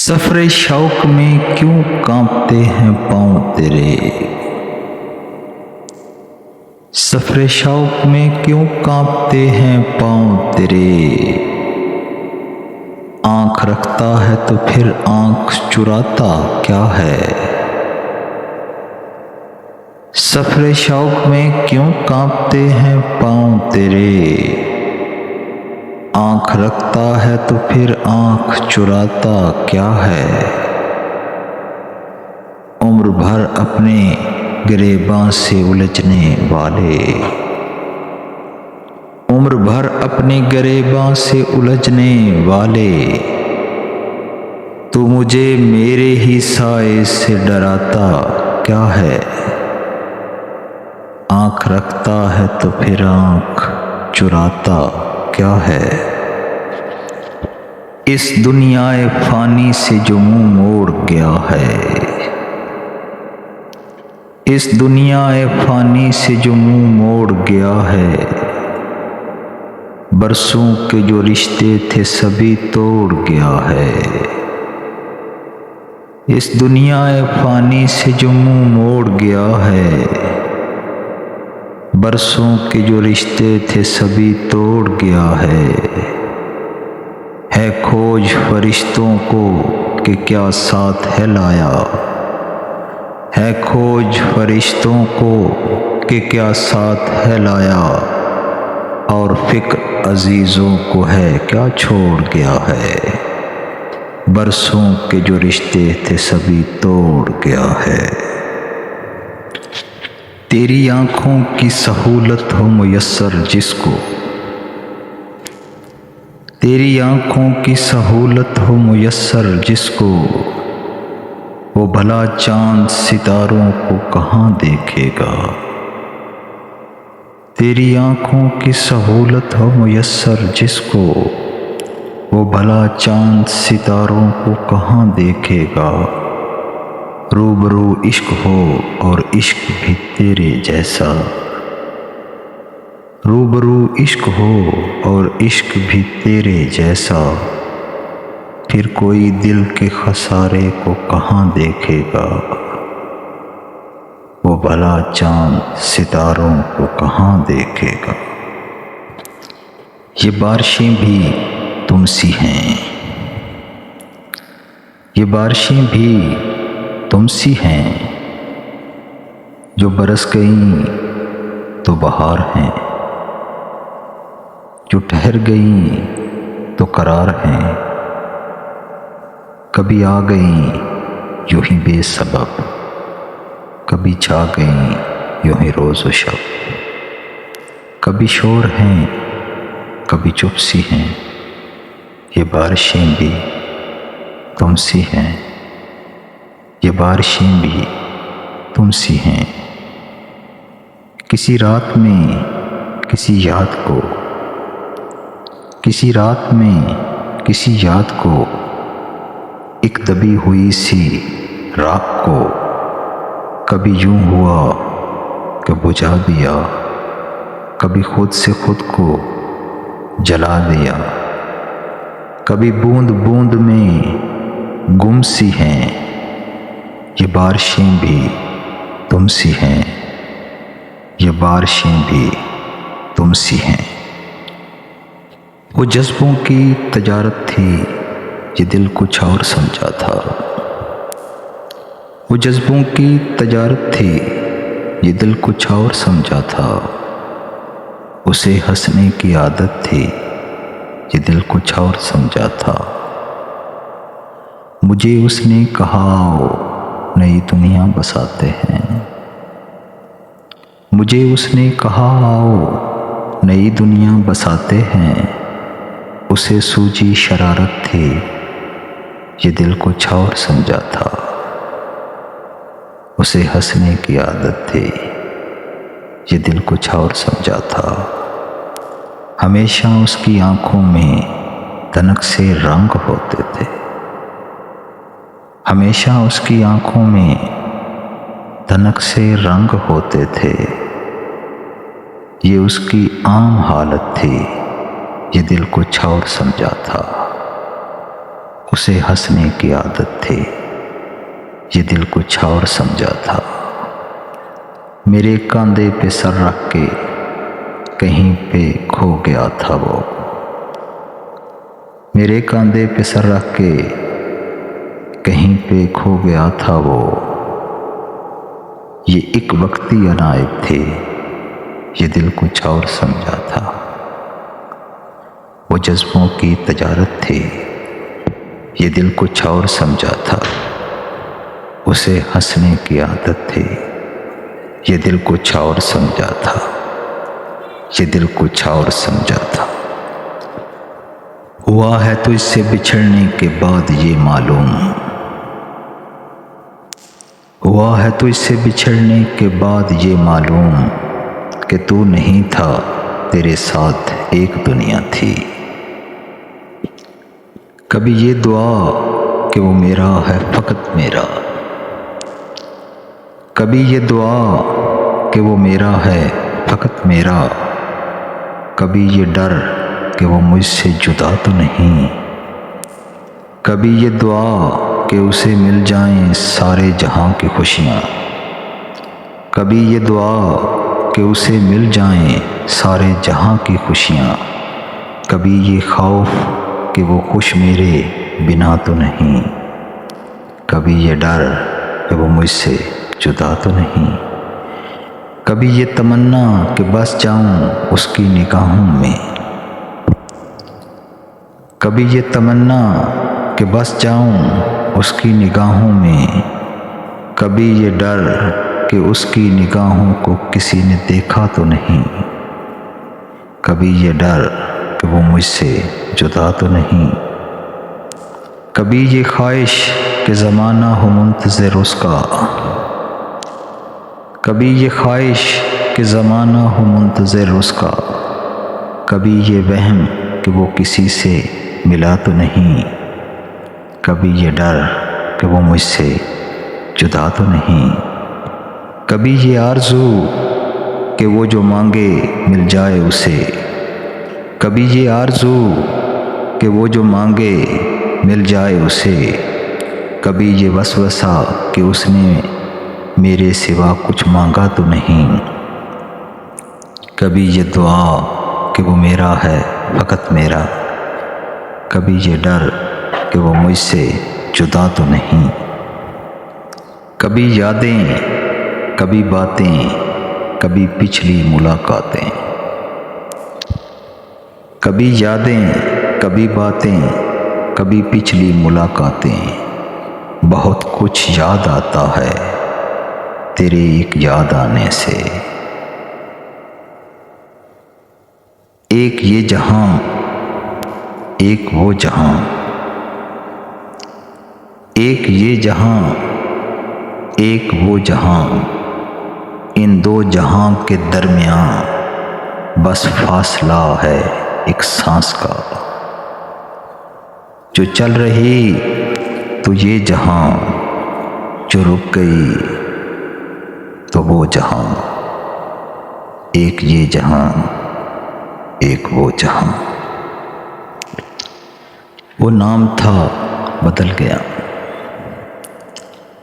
सफरे शौक में क्यों कांपते हैं पाँव तेरे। सफरे शौक में क्यों कांपते हैं पाँव तेरे। आँख रखता है तो फिर आँख चुराता क्या है। सफरे शौक में क्यों कांपते हैं पाँव तेरे। आँख रखता है तो फिर आँख चुराता क्या है। उम्र भर अपने गिरेबां से उलझने वाले, उम्र भर अपने गिरेबां से उलझने वाले, तू मुझे मेरे ही साए से डराता क्या है। आँख रखता है तो फिर आँख चुराता क्या है। इस दुनियाए फानी से जो मुंह मोड़ गया है, इस दुनियाए फानी से जो मुंह मोड़ गया है। बरसों के जो रिश्ते थे सभी तोड़ गया है। इस दुनियाए फानी से जो मुंह मोड़ गया है। बरसों के जो रिश्ते थे सभी तोड़ गया है खोज फरिश्तों को कि क्या साथ है लाया। है खोज फरिश्तों को कि क्या साथ है लाया। और फिक्र अजीजों को है क्या छोड़ गया है। बरसों के जो रिश्ते थे सभी तोड़ गया है। तेरी आंखों की सहूलत हो मुयस्सर जिसको, तेरी आंखों की सहूलत हो मुयस्सर जिसको, वो भला चांद सितारों को कहाँ देखेगा। तेरी आंखों की सहूलत हो मुयस्सर जिसको, वो भला चांद सितारों को कहाँ देखेगा। रूबरू इश्क हो और इश्क भी तेरे जैसा, रूबरू इश्क हो और इश्क भी तेरे जैसा। फिर कोई दिल के खसारे को कहाँ देखेगा। वो भला चांद सितारों को कहाँ देखेगा। ये बारिशें भी तुमसी हैं, ये बारिशें भी तुमसी हैं। जो बरस गईं तो बहार हैं, जो ठहर गई तो करार हैं। कभी आ गई यूं ही बेसबब, कभी छा गई यूं ही रोज़ व शब। कभी शोर हैं कभी चुप सी हैं। ये बारिशें भी तुमसी हैं, ये बारिशें भी तुमसी हैं। किसी रात में किसी याद को, किसी रात में किसी याद को, एक दबी हुई सी राख को, कभी यूं हुआ कि बुझा दिया। कभी खुद से खुद को जला दिया। कभी बूंद बूंद में गुम सी हैं। ये बारिशें भी तुमसी हैं, ये बारिशें भी तुमसी हैं। वो जज्बों की तजारत थी ये दिल कुछ और समझा था। वो जज्बों की तजारत थी ये दिल कुछ और समझा था। उसे हंसने की आदत थी ये दिल कुछ और समझा था। मुझे उसने कहा आओ नई दुनिया बसाते हैं। मुझे उसने कहा आओ नई दुनिया बसाते हैं। उसे सूझी शरारत थी ये दिल कुछ और समझा था। उसे हंसने की आदत थी ये दिल कुछ और समझा था। हमेशा उसकी आंखों में तनक से रंग होते थे। हमेशा उसकी आंखों में तनक से रंग होते थे। ये उसकी आम हालत थी ये दिल कुछ और समझा था। उसे हंसने की आदत थी, ये दिल कुछ और समझा था। मेरे कंधे पे सर रख के कहीं पे खो गया था वो। मेरे कंधे पे सर रख के कहीं पे खो गया था वो। ये एक वक्ती अनायत थे, ये दिल कुछ और समझा था। वो जज्बों की तजारत थी, ये दिल कुछ और समझा था। उसे हंसने की आदत थी, ये दिल कुछ और समझा था। ये दिल कुछ और समझा था। हुआ है तो इससे बिछड़ने के बाद ये मालूम, हुआ है तो इससे बिछड़ने के बाद ये मालूम कि तू नहीं था, तेरे साथ एक दुनिया थी। कभी ये दुआ कि वो मेरा है फ़कत मेरा, कभी ये दुआ कि वो मेरा है फ़कत मेरा। कभी ये डर कि वो मुझसे जुदा तो नहीं। कभी ये दुआ कि उसे मिल जाएं सारे जहां की खुशियाँ। कभी ये दुआ कि उसे मिल जाएं सारे जहां की खुशियाँ। कभी ये खौफ कि वो खुश मेरे बिना तो नहीं। कभी ये डर कि वो मुझसे जुदा तो नहीं। कभी ये तमन्ना कि बस जाऊं उसकी निगाहों में। कभी ये तमन्ना कि बस जाऊं उसकी निगाहों में। कभी ये डर कि उसकी निगाहों को किसी ने देखा तो नहीं। कभी ये डर कि वो मुझसे जुदा तो नहीं। कभी ये ख्वाहिश कि ज़माना हो मुंतज़िर उसका। कभी ये ख्वाहिश कि ज़माना हो मुंतज़िर उसका। कभी ये वहम कि वो किसी से मिला तो नहीं। कभी ये डर कि वो मुझसे जुदा तो नहीं। कभी ये आरज़ू कि वो जो मांगे मिल जाए उसे। कभी ये आरज़ू कि वो जो मांगे मिल जाए उसे। कभी ये वसवसा कि उसने मेरे सिवा कुछ मांगा तो नहीं। कभी ये दुआ कि वो मेरा है फ़कत मेरा। कभी ये डर कि वो मुझसे जुदा तो नहीं। कभी यादें, कभी बातें, कभी पिछली मुलाकातें। कभी यादें, कभी बातें, कभी पिछली मुलाकातें। बहुत कुछ याद आता है तेरे एक याद आने से। एक ये जहां, एक वो जहां। एक ये जहां, एक वो जहां। इन दो जहां के दरमियां बस फासला है एक सांस का। जो चल रही तो ये जहां, जो रुक गई तो वो जहां। एक ये जहां, एक वो जहां। वो नाम था बदल गया,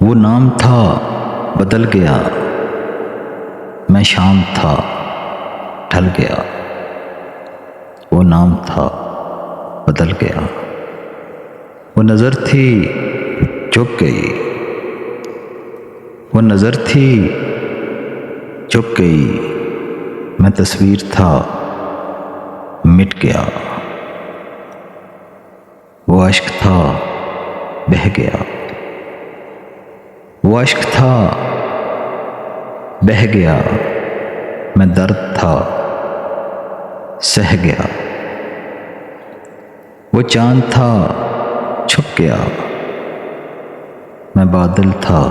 वो नाम था बदल गया। मैं शाम था ढल गया। वो नाम था बदल गया। वो नज़र थी झुक गई। वो नज़र थी झुक गई। मैं तस्वीर था मिट गया। वो अश्क था बह गया। वो अश्क था बह गया। मैं दर्द था सह गया। वो चांद था छुप गया। मैं बादल था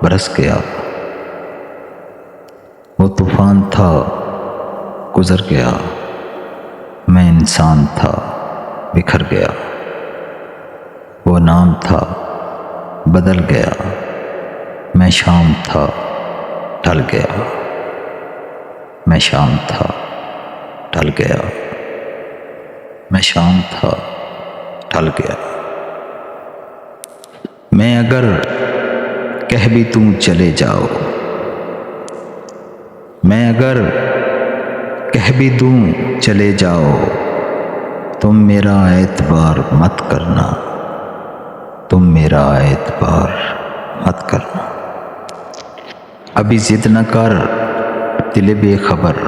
बरस गया। वो तूफान था गुजर गया। मैं इंसान था बिखर गया। वो नाम था बदल गया। मैं शाम था ढल गया। मैं शाम था ढल गया। मैं शाम था ढल गया। मैं अगर कह भी दूं चले जाओ, मैं अगर कह भी दूं चले जाओ, तुम मेरा एतबार मत करना, तुम मेरा एतबार मत करना। अभी जिद न कर दिल बेखबर,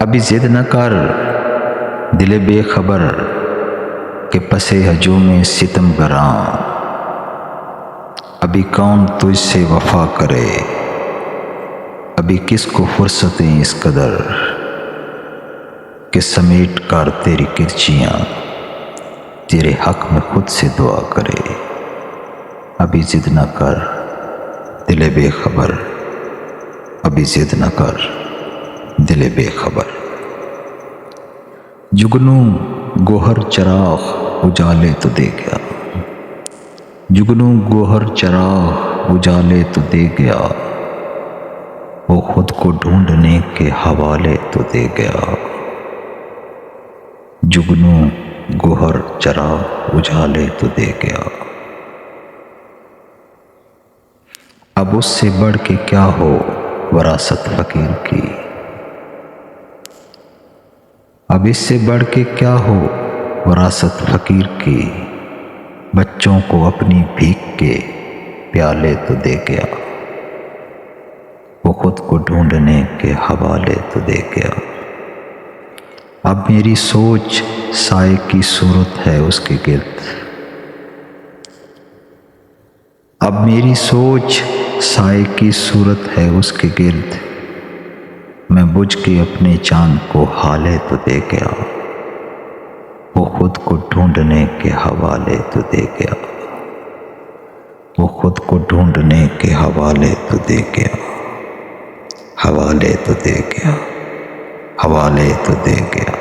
अभी जिद न कर दिल बेखबर के पसे हजूम सितमगरां। अभी कौन तुझसे वफा करे, अभी किसको फुर्सतें इस कदर कि समेट कर तेरी किरचियाँ तेरे हक में खुद से दुआ करे। अभी जिद न कर दिल बेखबर, अभी जिद न कर दिल बेखबर। जुगनू गोहर चराग उजाले तो दे गया, जुगनू गोहर चराग उजाले तो दे गया, वो खुद को ढूंढने के हवाले तो दे गया। जुगनू गोहर चराग उजाले तो दे गया। अब उससे बढ़ के क्या हो वरासत फकीर की, अब इससे बढ़ के क्या हो वरासत फकीर की। बच्चों को अपनी भीख के प्याले तो दे गया, वो खुद को ढूंढने के हवाले तो दे गया। अब मेरी सोच साए की सूरत है उसके गिर्द, अब मेरी सोच साए की सूरत है उसके गिर्द। मैं बुझ के अपने चांद को हाले तो दे गया, वो खुद को ढूंढने के हवाले तो दे गया, वो खुद को ढूंढने के हवाले तो दे गया, हवाले तो दे गया, हवाले तो दे गया।